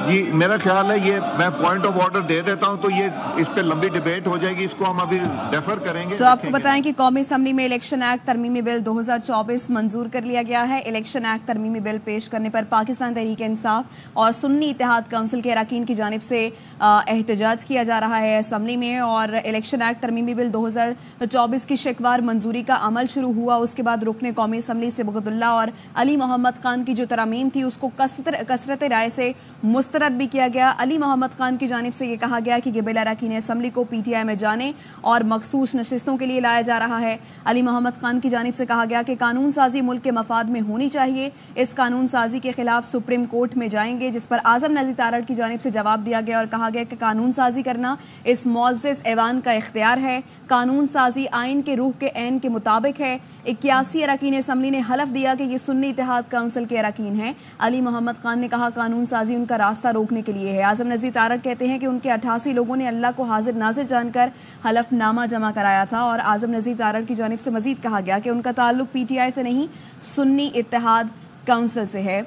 جی میرا خیال ہے یہ میں پوائنٹ آف آرڈر دے دیتا ہوں تو یہ اس پہ لمبی ڈیبیٹ ہو جائے گی، اس کو ہم ابھی ڈیفر کریں گے. تو آپ کو بتائیں کہ قومی اسمبلی میں الیکشن ایکٹ ترمیمی بل 2024 منظور کر لیا گیا ہے. الیکشن ایکٹ ترمیمی بل پیش کرنے پر پاکستان تحریک انصاف اور سنی اتحاد کونسل کے اراکین کی جانب سے احتجاج کیا جا رہا ہے اسمبلی میں. اور الیکشن ایکٹ ترمیمی بل 2024 کی شکوار منظوری کا عمل شروع ہوا. اس کے بعد رکن قومی اسمبلی صبغت اللہ اور علی محمد خان کی جو ترامیم تھی اس کو کثرت رائے سے مسترد بھی کیا گیا. علی محمد خان کی جانب سے یہ کہا گیا کہ یہ بل اراکین اسمبلی کو پی ٹی آئی میں جانے اور مخصوص نشستوں کے لیے لایا جا رہا ہے. علی محمد خان کی جانب سے کہا گیا کہ قانون سازی ملک کے مفاد میں ہونی چاہیے. اس قانون سازی کے خلاف سپریم کورٹ میں جائیں گے، جس پر اعظم نذیر تارڑ کی جانب سے جواب دیا گیا اور کہا گیا کہ قانون سازی کرنا اس معزز ایوان کا اختیار ہے. قانون سازی آئین کے روح کے عین کے مطابق ہے. 81 اراکین اسمبلی نے حلف دیا کہ یہ سنی اتحاد کونسل کے اراکین ہیں. علی محمد خان نے کہا قانون سازی ان کا راستہ روکنے کے لیے ہے. اعظم نذیر تارڑ کہتے ہیں کہ ان کے 88 لوگوں نے اللہ کو حاضر ناظر جان کر حلف نامہ جمع کرایا تھا. اور اعظم نذیر تارڑ کی جانب سے مزید کہا گیا کہ ان کا تعلق پی ٹی آئی سے نہیں سنی اتحاد کونسل سے ہے.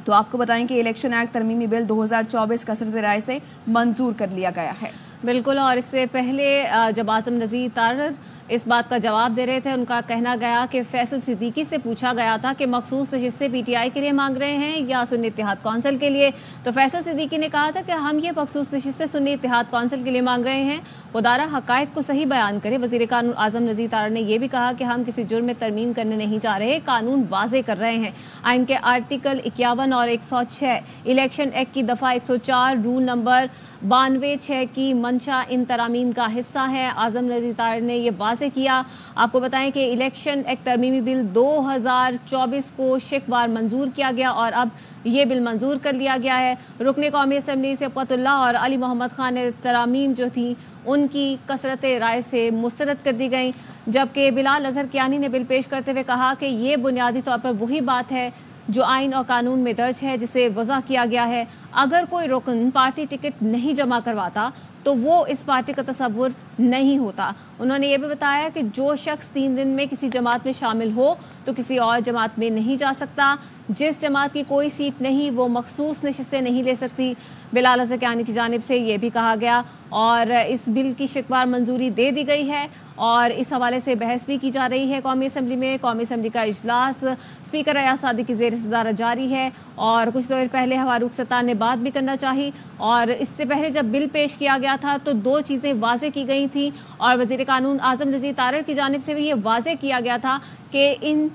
تو آپ کو بتائیں کہ الیکشن ایکٹ ترمیمی بل 2024 کثرت رائے سے منظور کر لیا گیا ہے. بالکل، اور اس سے پہلے جب اعظم نذیر تارڑ اس بات کا جواب دے رہے تھے، ان کا کہنا گیا کہ فیصل صدیقی سے پوچھا گیا تھا کہ مخصوص نشستیں پی ٹی آئی کے لیے مانگ رہے ہیں یا سنی اتحاد کونسل کے لیے، تو فیصل صدیقی نے کہا تھا کہ ہم یہ مخصوص نشستیں سنی اتحاد کونسل کے لیے مانگ رہے ہیں. خدا را حقائق کو صحیح بیان کرے. وزیر قانون اعظم نذیر تارڑ نے یہ بھی کہا کہ ہم کسی جرم میں ترمیم کرنے نہیں جا رہے، قانون واضح کر رہے ہیں. آئین کے آرٹیکل 51 اور 106 الیکشن ایکٹ کی دفعہ 104 رول نمبر 92(6) کی منشا ان ترامیم کا حصہ ہے. اعظم نذیر تارڑ نے یہ واضح کیا. آپ کو بتائیں کہ الیکشن ایکٹ ترمیمی بل 2024 کو شکوار منظور کیا گیا اور اب یہ بل منظور کر لیا گیا ہے. رکن قومی اسمبلی صبغت اللہ اور علی محمد خان نے ترامیم جو تھی ان کی کثرت رائے سے مسترد کر دی گئیں، جبکہ بلال اظہر کیانی نے بل پیش کرتے ہوئے کہا کہ یہ بنیادی طور پر وہی بات ہے جو آئین اور قانون میں درج ہے، جسے وضع کیا گیا ہے. اگر کوئی رکن پارٹی ٹکٹ نہیں جمع کرواتا تو وہ اس پارٹی کا تصور نہیں ہوتا. انہوں نے یہ بھی بتایا کہ جو شخص 3 دن میں کسی جماعت میں شامل ہو تو کسی اور جماعت میں نہیں جا سکتا. جس جماعت کی کوئی سیٹ نہیں وہ مخصوص نشستیں نہیں لے سکتی. بلال اظہر کیانی کی جانب سے یہ بھی کہا گیا اور اس بل کی شکوار منظوری دے دی گئی ہے اور اس حوالے سے بحث بھی کی جا رہی ہے قومی اسمبلی میں. قومی اسمبلی کا اجلاس اسپیکر ایاز صادق کی زیر صدارت جاری ہے اور کچھ دیر پہلے فاروق ستار نے بات بھی کرنا چاہی. اور اس سے پہلے جب بل پیش کیا گیا تھا تو 2 چیزیں واضح کی گئی تھیں اور وزیر قانون اعظم نذیر تارڑ کی جانب سے بھی یہ واضح کیا گیا تھا کہ ان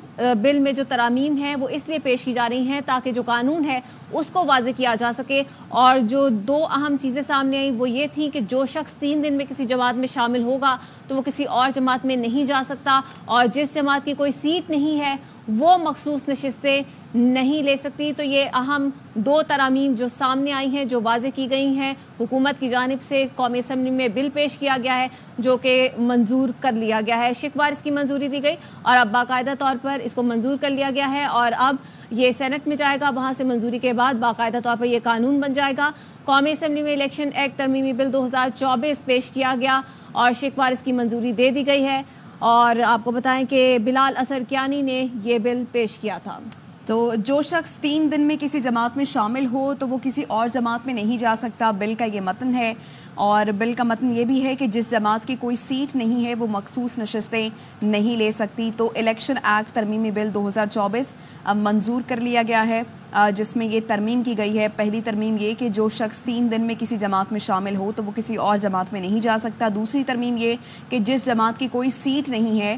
بل میں جو ترامیم ہیں وہ اس لیے پیش کی جا رہی ہیں تاکہ جو قانون ہے اس کو واضح کیا جا سکے. اور جو 2 اہم چیزیں سامنے آئیں وہ یہ تھیں کہ جو شخص 3 دن میں کسی جماعت میں شامل ہوگا تو وہ کسی اور جماعت میں نہیں جا سکتا اور جس جماعت کی کوئی سیٹ نہیں ہے وہ مخصوص نشستیں نہیں لے سکتی. تو یہ اہم 2 ترامیم جو سامنے آئی ہیں، جو واضح کی گئی ہیں. حکومت کی جانب سے قومی اسمبلی میں بل پیش کیا گیا ہے جو کہ منظور کر لیا گیا ہے. شکوار اس کی منظوری دی گئی اور اب باقاعدہ طور پر اس کو منظور کر لیا گیا ہے اور اب یہ سینٹ میں جائے گا. وہاں سے منظوری کے بعد باقاعدہ طور پر یہ قانون بن جائے گا. قومی اسمبلی میں الیکشن ایکٹ ترمیمی بل 2024 پیش کیا گیا اور شکوار اس کی منظوری دے دی گئی ہے. اور آپ کو بتائیں کہ بلال اظہر کیانی نے یہ بل پیش کیا تھا. تو جو شخص 3 دن میں کسی جماعت میں شامل ہو تو وہ کسی اور جماعت میں نہیں جا سکتا. بل کا یہ متن ہے اور بل کا متن یہ بھی ہے کہ جس جماعت کی کوئی سیٹ نہیں ہے وہ مخصوص نشستیں نہیں لے سکتی. تو الیکشن ایکٹ ترمیمی بل 2024 منظور کر لیا گیا ہے جس میں یہ ترمیم کی گئی ہے. پہلی ترمیم یہ کہ جو شخص 3 دن میں کسی جماعت میں شامل ہو تو وہ کسی اور جماعت میں نہیں جا سکتا. دوسری ترمیم یہ کہ جس جماعت کی کوئی سیٹ نہیں ہے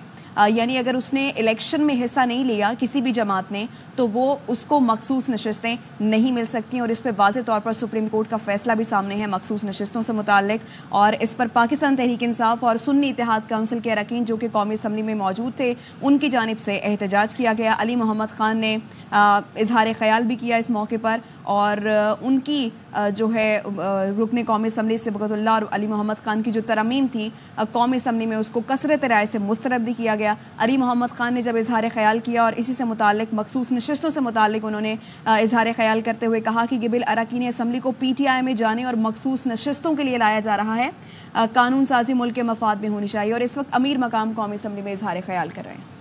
یعنی اگر اس نے الیکشن میں حصہ نہیں لیا کسی بھی جماعت نے تو وہ اس کو مخصوص نشستیں نہیں مل سکتی. اور اس پہ واضح طور پر سپریم کورٹ کا فیصلہ بھی سامنے ہے مخصوص نشستوں سے متعلق اور اس پر پاکستان تحریک انصاف اور سنی اتحاد کونسل کے اراکین جو کہ قومی اسمبلی میں موجود تھے ان کی جانب سے احتجاج کیا گیا. علی محمد خان نے اظہار خیال بھی کیا اس موقع پر اور ان کی جو ہے رکن قومی اسمبلی صبغت اللہ اور علی محمد خان کی جو ترامیم تھی قومی اسمبلی میں اس کو کثرت رائے سے مسترد بھی کیا گیا. علی محمد خان نے جب اظہار خیال کیا اور اسی سے متعلق مخصوص نشستوں سے متعلق انہوں نے اظہار خیال کرتے ہوئے کہا کہ یہ بل اراکین اسمبلی کو پی ٹی آئی میں جانے اور مخصوص نشستوں کے لیے لایا جا رہا ہے. قانون سازی ملک کے مفاد میں ہونی چاہیے. اور اس وقت امیر مقام قومی اسمبلی میں اظہار خیال کر رہے ہیں.